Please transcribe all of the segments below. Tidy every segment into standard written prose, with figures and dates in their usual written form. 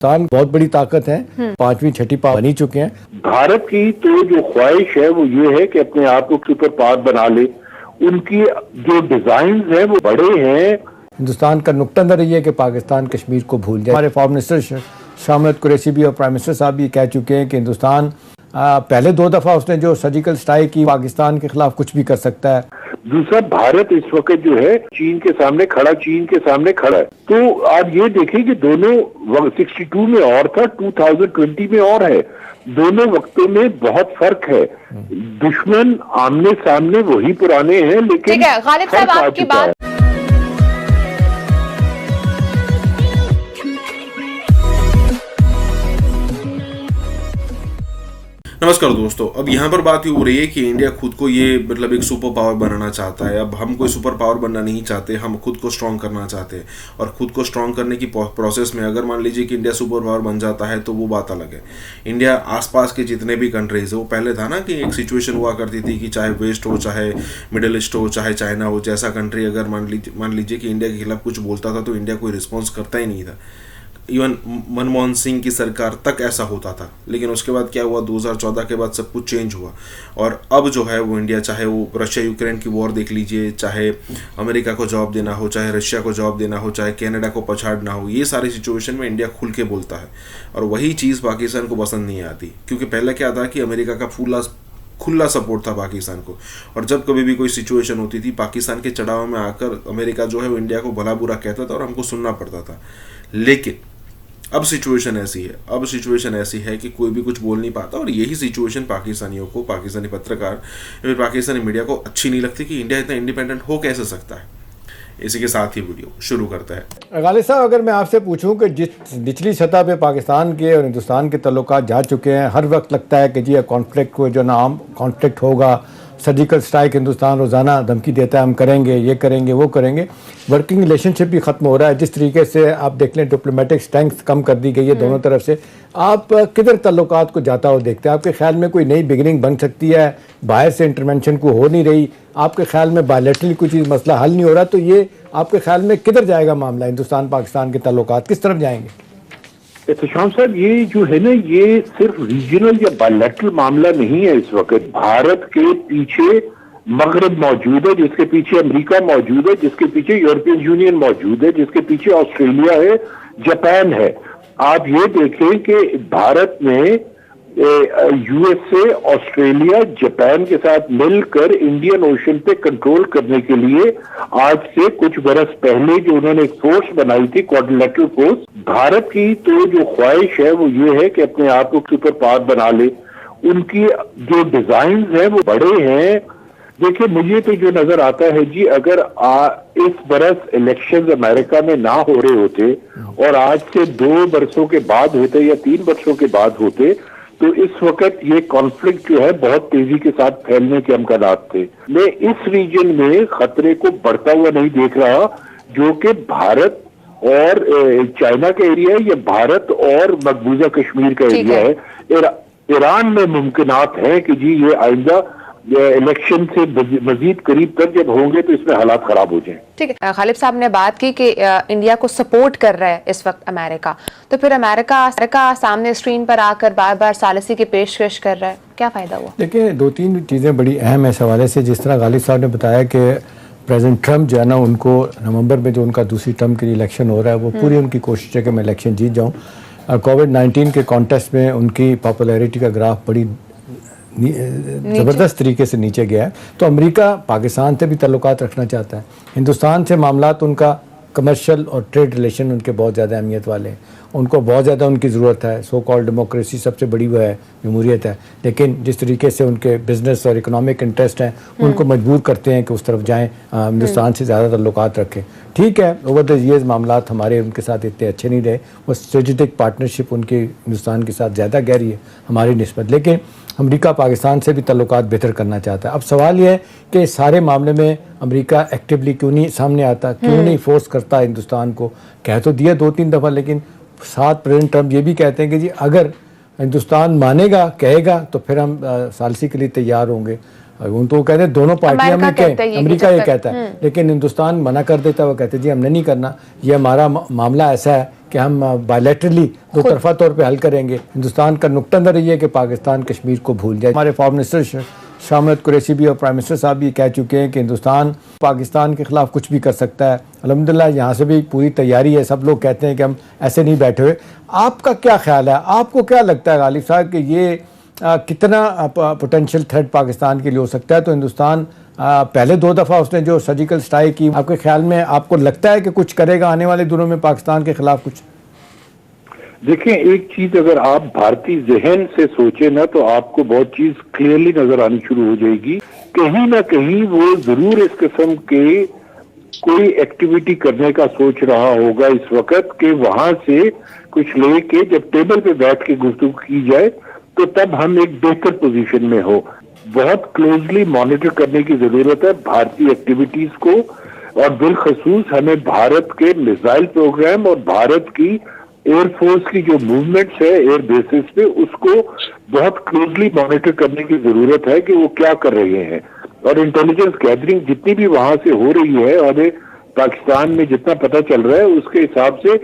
पाकिस्तान बहुत बड़ी ताकत है, पांचवी छठी पावर बनी चुके हैं। भारत की तो जो ख्वाहिश है वो ये है कि अपने आप को सुपर पावर बना ले। उनकी जो डिजाइन है वो बड़े हैं। हिंदुस्तान का नुक्ता नज़र ये है कि पाकिस्तान कश्मीर को भूल जाए। हमारे फॉरेन मिनिस्टर शाह महमूद कुरैशी भी और प्राइम मिनिस्टर साहब भी कह चुके हैं कि हिंदुस्तान पहले 2 दफा उसने जो सर्जिकल स्ट्राइक की पाकिस्तान के खिलाफ कुछ भी कर सकता है। दूसरा, भारत इस वक्त जो है चीन के सामने खड़ा है। तो आप ये देखें कि दोनों 62 में और था, 2020 में और है। दोनों वक्तों में बहुत फर्क है। दुश्मन आमने सामने वही पुराने हैं, लेकिन ठीक है गालिब साहब, आपकी बात नमस्कार दोस्तों। अब यहाँ पर बात ये हो रही है कि इंडिया खुद को ये मतलब एक सुपर पावर बनाना चाहता है। अब हम कोई सुपर पावर बनना नहीं चाहते, हम खुद को स्ट्रांग करना चाहते हैं। और खुद को स्ट्रांग करने की प्रोसेस में अगर मान लीजिए कि इंडिया सुपर पावर बन जाता है तो वो बात अलग है। इंडिया आसपास के जितने भी कंट्रीज है, वो पहले था ना कि एक सिचुएशन हुआ करती थी कि चाहे वेस्ट हो, चाहे मिडिल ईस्ट हो, चाहे चाइना हो, जैसा कंट्री अगर मान लीजिए कि इंडिया के खिलाफ कुछ बोलता था तो इंडिया कोई रिस्पॉन्स करता ही नहीं था। इवन मनमोहन सिंह की सरकार तक ऐसा होता था। लेकिन उसके बाद क्या हुआ, 2014 के बाद सब कुछ चेंज हुआ। और अब जो है वो इंडिया, चाहे वो रशिया यूक्रेन की वॉर देख लीजिए, चाहे अमेरिका को जवाब देना हो, चाहे रशिया को जवाब देना हो, चाहे कनाडा को पछाड़ना हो, ये सारी सिचुएशन में इंडिया खुल के बोलता है। और वही चीज़ पाकिस्तान को पसंद नहीं आती, क्योंकि पहले क्या था कि अमेरिका का खुला सपोर्ट था पाकिस्तान को। और जब कभी भी कोई सिचुएशन होती थी, पाकिस्तान के चढ़ाव में आकर अमेरिका जो है वो इंडिया को भला बुरा कहता था और हमको सुनना पड़ता था। लेकिन अब सिचुएशन ऐसी है कि कोई भी कुछ बोल नहीं पाता। और यही सिचुएशन पाकिस्तानियों को, पाकिस्तानी पत्रकार या फिर पाकिस्तानी मीडिया को अच्छी नहीं लगती कि इंडिया इतना इंडिपेंडेंट हो कैसे सकता है। इसी के साथ ही वीडियो शुरू करता है। गालिब साहब, अगर मैं आपसे पूछूं कि जिस निचली सतह पे पाकिस्तान के और हिंदुस्तान के ताल्लुकात जा चुके हैं, हर वक्त लगता है कि जी ये कॉन्फ्लिक्ट को जो नाम कॉन्फ्लिक्ट होगा, सर्जिकल स्ट्राइक हिंदुस्तान रोज़ाना धमकी देता है, हम करेंगे, ये करेंगे, वो करेंगे। वर्किंग रिलेशनशिप भी ख़त्म हो रहा है। जिस तरीके से आप देख लें डिप्लोमेटिक स्ट्रेंथ कम कर दी गई है दोनों तरफ से। आप किधर ताल्लुकात को जाता हो देखते हैं? आपके ख्याल में कोई नई बिगिनिंग बन सकती है? बाहर से इंटरवेंशन को हो नहीं रही, आपके ख्याल में बायलैटरली कोई चीज़ मसला हल नहीं हो रहा, तो ये आपके ख्याल में किधर जाएगा मामला? हिंदुस्तान पाकिस्तान के ताल्लुकात किस तरफ जाएंगे? शाम साहब, ये जो है ना, ये सिर्फ रीजनल या बायलैटरल मामला नहीं है। इस वक्त भारत के पीछे मगरब मौजूद है, जिसके पीछे अमेरिका मौजूद है, जिसके पीछे यूरोपियन यूनियन मौजूद है, जिसके पीछे ऑस्ट्रेलिया है, जापान है। आप ये देखें कि भारत में यूएसए, ऑस्ट्रेलिया, जापान के साथ मिलकर इंडियन ओशन पे कंट्रोल करने के लिए आज से कुछ बरस पहले जो उन्होंने एक फोर्स बनाई थी, क्वाड्रिलेटरल फोर्स। भारत की तो जो ख्वाहिश है वो ये है कि अपने आप को सुपर पावर बना ले। उनकी जो डिजाइन है वो बड़े हैं। देखिए, मुझे तो जो नजर आता है जी, अगर इस बरस इलेक्शंस अमेरिका में ना हो रहे होते और आज से 2 बरसों के बाद होते या 3 बरसों के बाद होते, तो इस वक्त ये कॉन्फ्लिक्ट जो है बहुत तेजी के साथ फैलने के अमकानात थे। मैं इस रीजन में खतरे को बढ़ता हुआ नहीं देख रहा, जो कि भारत और चाइना का एरिया है या भारत और मकबूजा कश्मीर का एरिया है। ईरान में मुमकिनात है कि जी ये आइंदा इलेक्शन से मजीद करीब तक जब होंगे तो इसमें हालात खराब हो जाएं। ठीक है। गालिब साहब ने बात की कि इंडिया को सपोर्ट कर रहा है इस वक्त अमेरिका, तो फिर अमेरिका सामने स्क्रीन पर आकर बार बार सालिसी की पेशकश कर रहा है, क्या फायदा हुआ? देखिए, 2-3 चीज़ें बड़ी अहम है इस हवाले से। जिस तरह गालिब साहब ने बताया कि प्रेसिडेंट ट्रम्प जो है ना, उनको नवंबर में जो उनका दूसरी टर्म के लिए इलेक्शन हो रहा है, वो पूरी उनकी कोशिश है कि मैं इलेक्शन जीत जाऊँ। कोविड-19 के कॉन्टेस्ट में उनकी पॉपुलैरिटी का ग्राफ बड़ी ज़बरदस्त तरीके से नीचे गया है। तो अमेरिका पाकिस्तान से भी ताल्लुकात रखना चाहता है। हिंदुस्तान से मामलात उनका कमर्शियल और ट्रेड रिलेशन उनके बहुत ज़्यादा अहमियत वाले हैं। उनको बहुत ज़्यादा उनकी ज़रूरत है। सो कॉल्ड डेमोक्रेसी सबसे बड़ी वो है, जमहूरियत है। लेकिन जिस तरीके से उनके बिजनेस और इकोनॉमिक इंटरेस्ट हैं, उनको मजबूर करते हैं कि उस तरफ जाएँ, हिंदुस्तान से ज़्यादा ताल्लुकात रखें। ठीक है, ओवर द ईयर्स मामलात हमारे उनके साथ इतने अच्छे नहीं रहे। वो स्ट्रेटेजिक पार्टनरशिप उनकी हिंदुस्तान के साथ ज़्यादा गहरी है हमारी निस्बत। लेकिन अमेरिका पाकिस्तान से भी ताल्लुकात बेहतर करना चाहता है। अब सवाल यह है कि सारे मामले में अमेरिका एक्टिवली क्यों नहीं सामने आता, क्यों नहीं फोर्स करता हिंदुस्तान को? कह तो दिया 2-3 दफ़ा, लेकिन साथ प्रेसिडेंट ट्रम्प ये भी कहते हैं कि जी अगर हिंदुस्तान मानेगा, कहेगा, तो फिर हम सालिसी के लिए तैयार होंगे। उन तो कहते हैं दोनों पार्टियां में अमेरिका ये कहता है, लेकिन हिंदुस्तान मना कर देता है। वो कहते हैं जी हमने नहीं करना, ये हमारा मामला ऐसा है कि हम बायलैटरली दो तरफा तौर पे हल करेंगे। हिंदुस्तान का नुक्ता नज़र ये है कि पाकिस्तान कश्मीर को भूल जाए। हमारे फॉरेन मिनिस्टर शाह महमूद कुरैशी भी और प्राइम मिनिस्टर साहब भी कह चुके हैं कि हिंदुस्तान पाकिस्तान के ख़िलाफ़ कुछ भी कर सकता है। अल्हम्दुलिल्लाह यहाँ से भी पूरी तैयारी है। सब लोग कहते हैं कि हम ऐसे नहीं बैठे हुए। आपका क्या ख्याल है, आपको क्या लगता है गालिब साहब कि ये कितना पोटेंशियल थ्रेट पाकिस्तान के लिए हो सकता है? तो हिंदुस्तान पहले 2 दफ़ा उसने जो सर्जिकल स्ट्राइक की, आपके ख्याल में आपको लगता है कि कुछ करेगा आने वाले दिनों में पाकिस्तान के खिलाफ कुछ? देखिए, एक चीज अगर आप भारतीय जहन से सोचे ना तो आपको बहुत चीज क्लियरली नजर आनी शुरू हो जाएगी। कहीं ना कहीं वो जरूर इस किस्म के कोई एक्टिविटी करने का सोच रहा होगा इस वक्त कि वहां से कुछ लेके जब टेबल पे बैठ के गुफ्तगू की जाए तो तब हम एक बेहतर पोजीशन में हो। बहुत क्लोजली मॉनिटर करने की जरूरत है भारतीय एक्टिविटीज को, और बिलखसूस हमें भारत के मिसाइल प्रोग्राम और भारत की एयरफोर्स की जो मूवमेंट्स है एयर बेसिस पे उसको बहुत क्लोजली मॉनिटर करने की जरूरत है कि वो क्या कर रहे हैं। और इंटेलिजेंस गैदरिंग जितनी भी वहां से हो रही है और पाकिस्तान में जितना पता चल रहा है उसके हिसाब से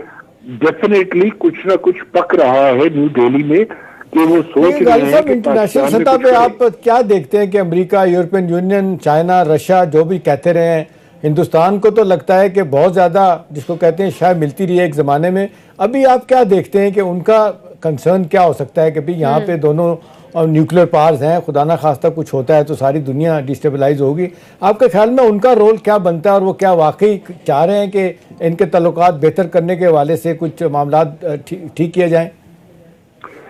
डेफिनेटली कुछ ना कुछ पक रहा है न्यू दिल्ली में कि वो सोच रहे हैं कि इंटरनेशनल सतह पे आप क्या देखते हैं कि America, European union, China, Russia जो भी कहते रहे हैं, हिंदुस्तान को तो लगता है कि बहुत ज़्यादा जिसको कहते हैं शायद मिलती रही है एक ज़माने में। अभी आप क्या देखते हैं कि उनका कंसर्न क्या हो सकता है कि भाई यहाँ पे दोनों न्यूक्लियर पावर्स हैं, खुदा ना खास्ता कुछ होता है तो सारी दुनिया डिस्टेबलाइज होगी। आपके ख्याल में उनका रोल क्या बनता है और वो क्या वाकई चाह रहे हैं कि इनके ताल्लुकात बेहतर करने के हवाले से कुछ मामला ठीक किए जाएँ?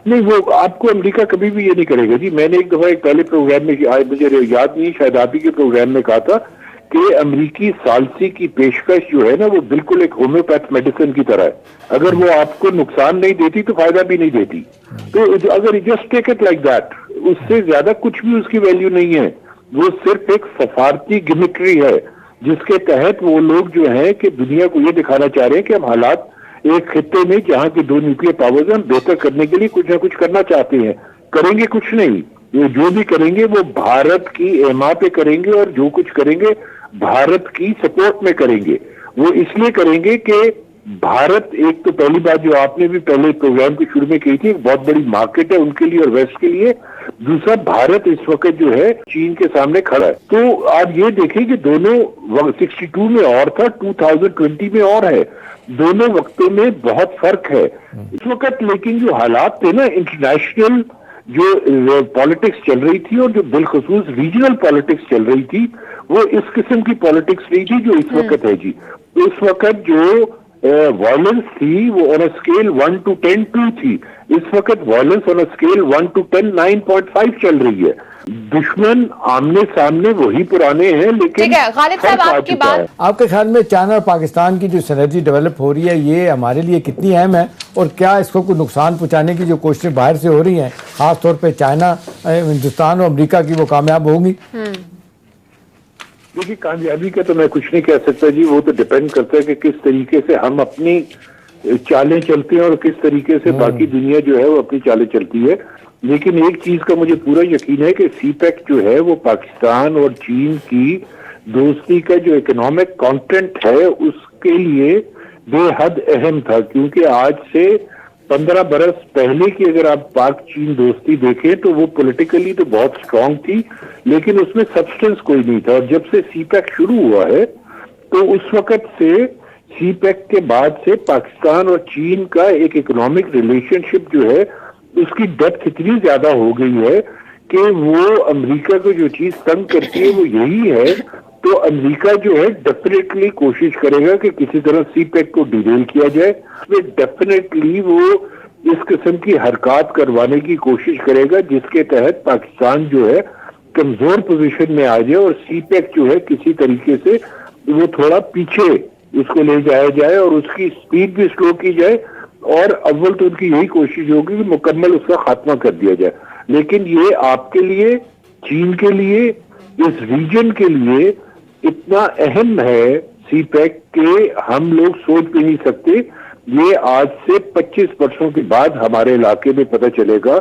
नहीं, वो आपको अमेरिका कभी भी ये नहीं करेगा जी। मैंने एक दफा एक पहले प्रोग्राम में, मुझे याद नहीं, शायद आप ही के प्रोग्राम में कहा था कि अमेरिकी सालसी की पेशकश जो है ना वो बिल्कुल एक होम्योपैथ मेडिसिन की तरह है। अगर वो आपको नुकसान नहीं देती तो फायदा भी नहीं देती। तो अगर just take it like that, उससे ज्यादा कुछ भी उसकी वैल्यू नहीं है। वो सिर्फ एक सफारती गिमिक्री है जिसके तहत वो लोग जो है कि दुनिया को ये दिखाना चाह रहे हैं कि हम हालात एक खित्ते में जहां की 2 न्यूक्लियर पावर्स हैं बेहतर करने के लिए कुछ ना कुछ करना चाहते हैं। करेंगे कुछ नहीं, वो जो भी करेंगे वो भारत की एमा पे करेंगे और जो कुछ करेंगे भारत की सपोर्ट में करेंगे। वो इसलिए करेंगे कि भारत, एक तो पहली बात जो आपने भी पहले प्रोग्राम के शुरू में कही थी, एक बहुत बड़ी मार्केट है उनके लिए और वेस्ट के लिए। दूसरा, भारत इस वक्त जो है चीन के सामने खड़ा है। तो आप ये देखें कि दोनों 62 में और था, 2020 में और है, दोनों वक्तों में बहुत फर्क है इस वक्त। लेकिन जो हालात थे ना, इंटरनेशनल जो पॉलिटिक्स चल रही थी और जो बिलखसूस रीजनल पॉलिटिक्स चल रही थी, वो इस किस्म की पॉलिटिक्स नहीं थी जो इस वक्त है जी। इस वक्त जो वायलेंस थी वो ऑन अ स्केल 1 to 10 2 थी। इस वक्त violence on a scale 1 to 10 9.5 चल रही है। दुश्मन आमने सामने वही पुराने हैं, लेकिन ठीक है गालिब साहब, आपकी बात, आपके ख्याल में चाइना और पाकिस्तान की जो सिनर्जी डेवलप हो रही है ये हमारे लिए कितनी अहम है और क्या इसको कोई नुकसान पहुंचाने की जो कोशिशें बाहर से हो रही हैं, खासतौर पर चाइना, हिंदुस्तान और अमेरिका की, वो कामयाब होंगी? देखिए, कामयाबी का तो मैं कुछ नहीं कह सकता जी। वो तो डिपेंड करता है कि किस तरीके से हम अपनी चालें चलते हैं और किस तरीके से बाकी दुनिया जो है वो अपनी चालें चलती है। लेकिन एक चीज का मुझे पूरा यकीन है कि सीपैक जो है वो पाकिस्तान और चीन की दोस्ती का जो इकोनॉमिक कंटेंट है उसके लिए बेहद अहम था। क्योंकि आज से 15 बरस पहले की अगर आप पाक चीन दोस्ती देखें तो वो पॉलिटिकली तो बहुत स्ट्रांग थी, लेकिन उसमें सब्सटेंस कोई नहीं था। और जब से सीपैक शुरू हुआ है तो उस वक्त से, सीपैक के बाद से पाकिस्तान और चीन का एक इकोनॉमिक रिलेशनशिप जो है उसकी डेप्थ इतनी ज्यादा हो गई है कि वो अमेरिका को जो चीज तंग करती है वो यही है। तो अमेरिका जो है डेफिनेटली कोशिश करेगा कि किसी तरह सीपैक को डिरेल किया जाए। वे डेफिनेटली वो इस किस्म की हरकत करवाने की कोशिश करेगा जिसके तहत पाकिस्तान जो है कमजोर पोजीशन में आ जाए और सीपैक जो है किसी तरीके से वो थोड़ा पीछे उसको ले जाया जाए और उसकी स्पीड भी स्लो की जाए। और अव्वल तो उनकी यही कोशिश होगी कि मुकम्मल उसका खात्मा कर दिया जाए। लेकिन ये आपके लिए, चीन के लिए, इस रीजन के लिए इतना अहम है सीपैक के हम लोग सोच भी नहीं सकते। ये आज से 25 वर्षों के बाद हमारे इलाके में पता चलेगा